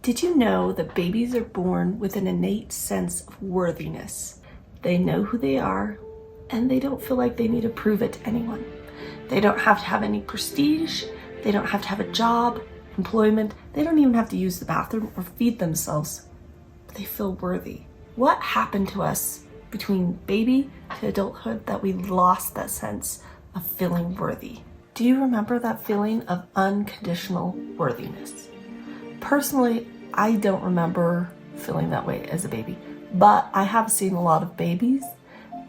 Did you know that babies are born with an innate sense of worthiness? They know who they are, and they don't feel like they need to prove it to anyone. They don't have to have any prestige. They don't have to have a job, employment. They don't even have to use the bathroom or feed themselves. But they feel worthy. What happened to us between baby to adulthood that we lost that sense of feeling worthy? Do you remember that feeling of unconditional worthiness? Personally, I don't remember feeling that way as a baby, but I have seen a lot of babies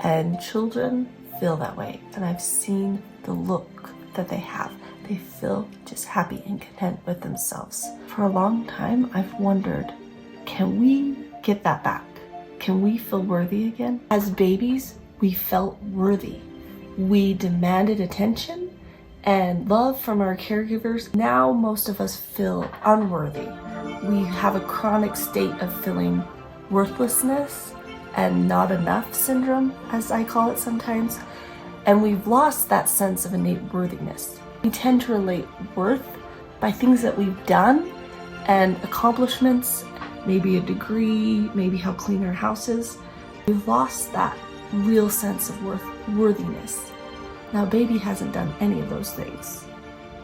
and children feel that way, and I've seen the look that they have. They feel just happy and content with themselves. For a long time, I've wondered, can we get that back? Can we feel worthy again? As babies, we felt worthy. We demanded attention and love from our caregivers. Now most of us feel unworthy. We have a chronic state of feeling worthlessness and not enough syndrome, as I call it sometimes, and we've lost that sense of innate worthiness. We tend to relate worth by things that we've done and accomplishments, maybe a degree, maybe how clean our house is. We've lost that real sense of worthiness. Now, baby hasn't done any of those things.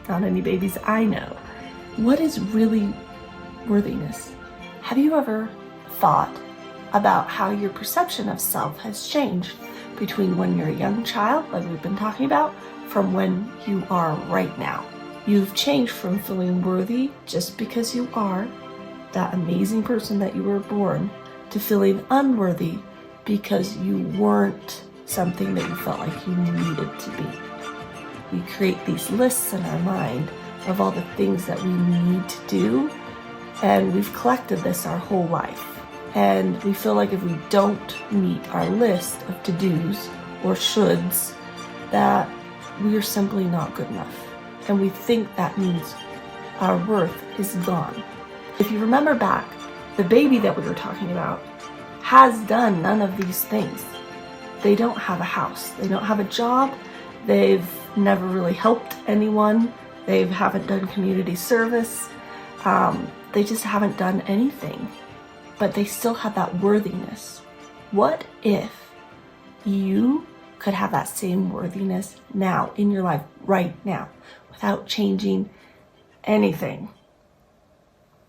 Not any babies I know. What is really worthiness? Have you ever thought about how your perception of self has changed between when you're a young child, like we've been talking about, from when you are right now? You've changed from feeling worthy just because you are that amazing person that you were born to feeling unworthy because you weren't something that you felt like you needed to be. We create these lists in our mind of all the things that we need to do, and we've collected this our whole life. And we feel like if we don't meet our list of to-dos or shoulds, that we are simply not good enough. And we think that means our worth is gone. If you remember back, the baby that we were talking about has done none of these things. They don't have a house. They don't have a job. They've never really helped anyone. They haven't done community service. They just haven't done anything. But they still have that worthiness. What if you could have that same worthiness now in your life right now without changing anything?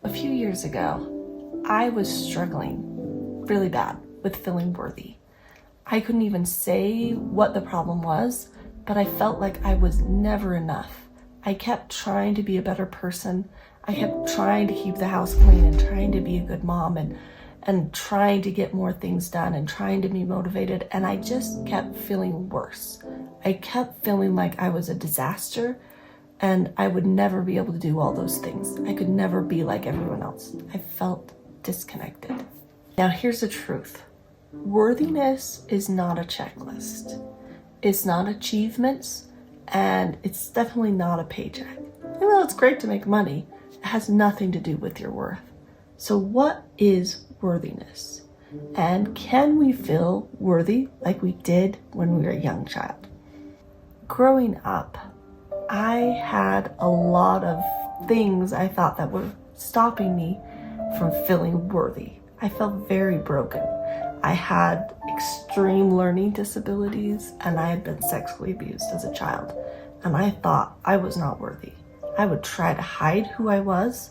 A few years ago, I was struggling really bad with feeling worthy. I couldn't even say what the problem was, but I felt like I was never enough. I kept trying to be a better person. I kept trying to keep the house clean and trying to be a good mom and trying to get more things done and trying to be motivated, and I just kept feeling worse. I kept feeling like I was a disaster and I would never be able to do all those things. I could never be like everyone else. I felt disconnected. Now here's the truth. Worthiness is not a checklist. It's not achievements, and it's definitely not a paycheck. Even though it's great to make money, it has nothing to do with your worth. So what is worthiness? And can we feel worthy like we did when we were a young child? Growing up, I had a lot of things I thought that were stopping me from feeling worthy. I felt very broken. I had extreme learning disabilities, and I had been sexually abused as a child, and I thought I was not worthy. I would try to hide who I was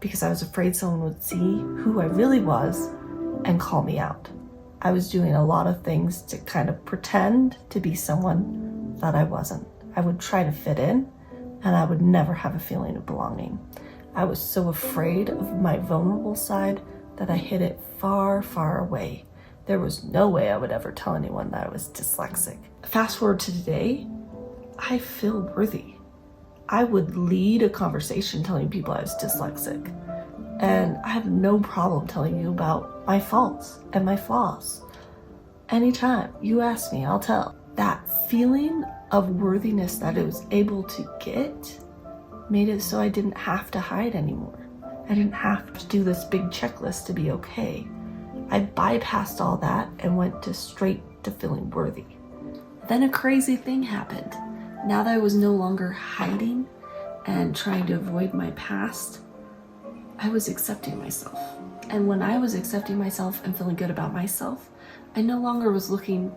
because I was afraid someone would see who I really was and call me out. I was doing a lot of things to kind of pretend to be someone that I wasn't. I would try to fit in, and I would never have a feeling of belonging. I was so afraid of my vulnerable side that I hid it far, far away. There was no way I would ever tell anyone that I was dyslexic. Fast forward to today, I feel worthy. I would lead a conversation telling people I was dyslexic. And I have no problem telling you about my faults and my flaws. Anytime you ask me, I'll tell. That feeling of worthiness that I was able to get made it so I didn't have to hide anymore. I didn't have to do this big checklist to be okay. I bypassed all that and went straight to feeling worthy. Then a crazy thing happened. Now that I was no longer hiding and trying to avoid my past, I was accepting myself. And when I was accepting myself and feeling good about myself, I no longer was looking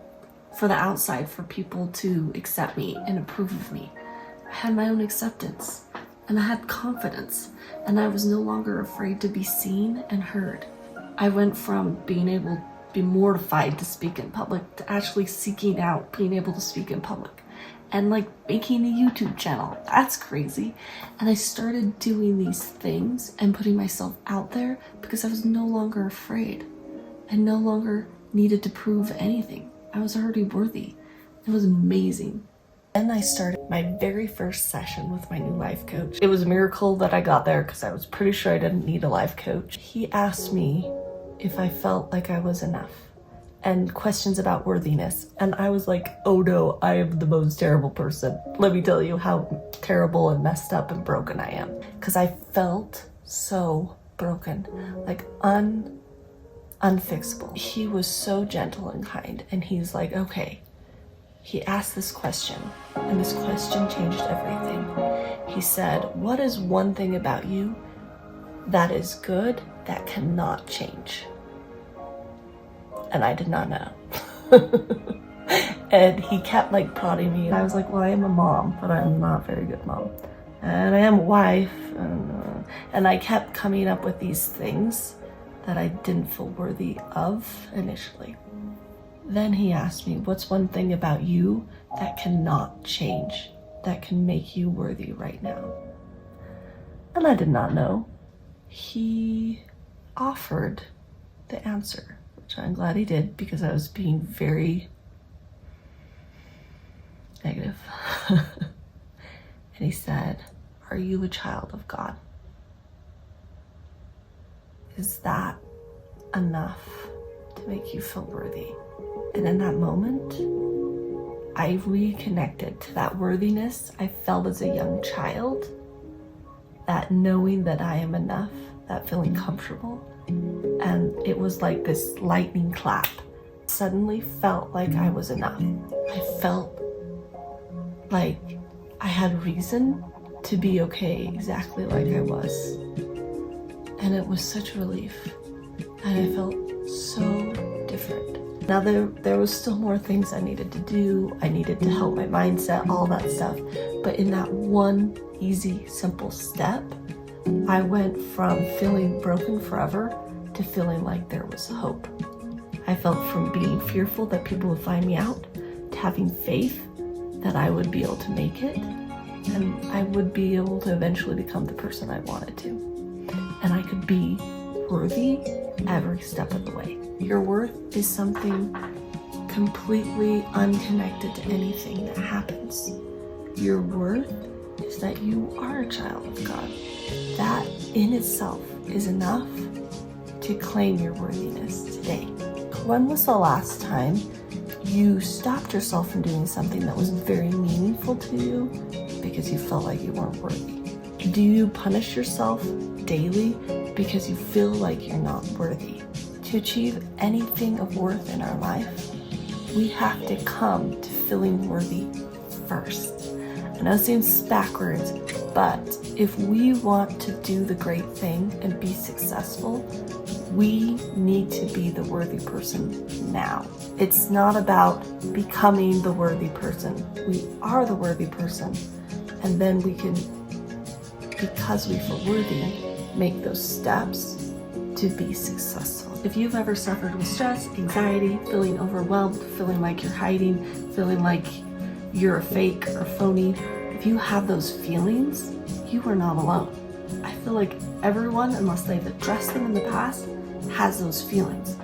for the outside for people to accept me and approve of me. I had my own acceptance and I had confidence, and I was no longer afraid to be seen and heard. I went from being able to be mortified to speak in public to actually seeking out being able to speak in public and like making a YouTube channel. That's crazy. And I started doing these things and putting myself out there because I was no longer afraid. I no longer needed to prove anything. I was already worthy. It was amazing. Then I started my very first session with my new life coach. It was a miracle that I got there because I was pretty sure I didn't need a life coach. He asked me if I felt like I was enough and questions about worthiness. And I was like, oh no, I am the most terrible person. Let me tell you how terrible and messed up and broken I am. Because I felt so broken, like unfixable. He was so gentle and kind, and he's like, okay. He asked this question, and this question changed everything. He said, what is one thing about you that is good that cannot change? And I did not know. And he kept like prodding me. And I was like, well, I am a mom, but I'm not a very good mom. And I am a wife. And I kept coming up with these things that I didn't feel worthy of initially. Then he asked me, what's one thing about you that cannot change, that can make you worthy right now? And I did not know. He offered the answer, which I'm glad he did because I was being very negative. And he said, are you a child of God? Is that enough to make you feel worthy? And in that moment, I reconnected to that worthiness I felt as a young child, that knowing that I am enough, that feeling comfortable. And it was like this lightning clap. Suddenly felt like I was enough. I felt like I had reason to be okay exactly like I was. And it was such relief. And I felt so different. Now there was still more things I needed to do. I needed to help my mindset, all that stuff. But in that one easy, simple step, I went from feeling broken forever to feeling like there was hope. I felt from being fearful that people would find me out to having faith that I would be able to make it and I would be able to eventually become the person I wanted to. And I could be worthy every step of the way. Your worth is something completely unconnected to anything that happens. Your worth is that you are a child of God. That in itself is enough to claim your worthiness today. When was the last time you stopped yourself from doing something that was very meaningful to you because you felt like you weren't worthy? Do you punish yourself daily because you feel like you're not worthy? To achieve anything of worth in our life, we have to come to feeling worthy first. I know it seems backwards, but if we want to do the great thing and be successful, we need to be the worthy person now. It's not about becoming the worthy person. We are the worthy person, and then we can, because we feel worthy, make those steps to be successful. If you've ever suffered with stress, anxiety, feeling overwhelmed, feeling like you're hiding, feeling like you're a fake or phony, if you have those feelings, you are not alone. I feel like everyone, unless they've addressed them in the past, has those feelings.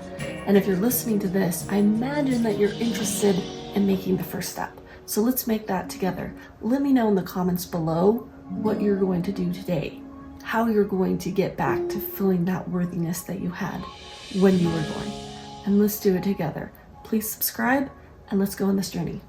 And if you're listening to this, I imagine that you're interested in making the first step. So let's make that together. Let me know in the comments below what you're going to do today, how you're going to get back to feeling that worthiness that you had when you were born. And let's do it together. Please subscribe and let's go on this journey.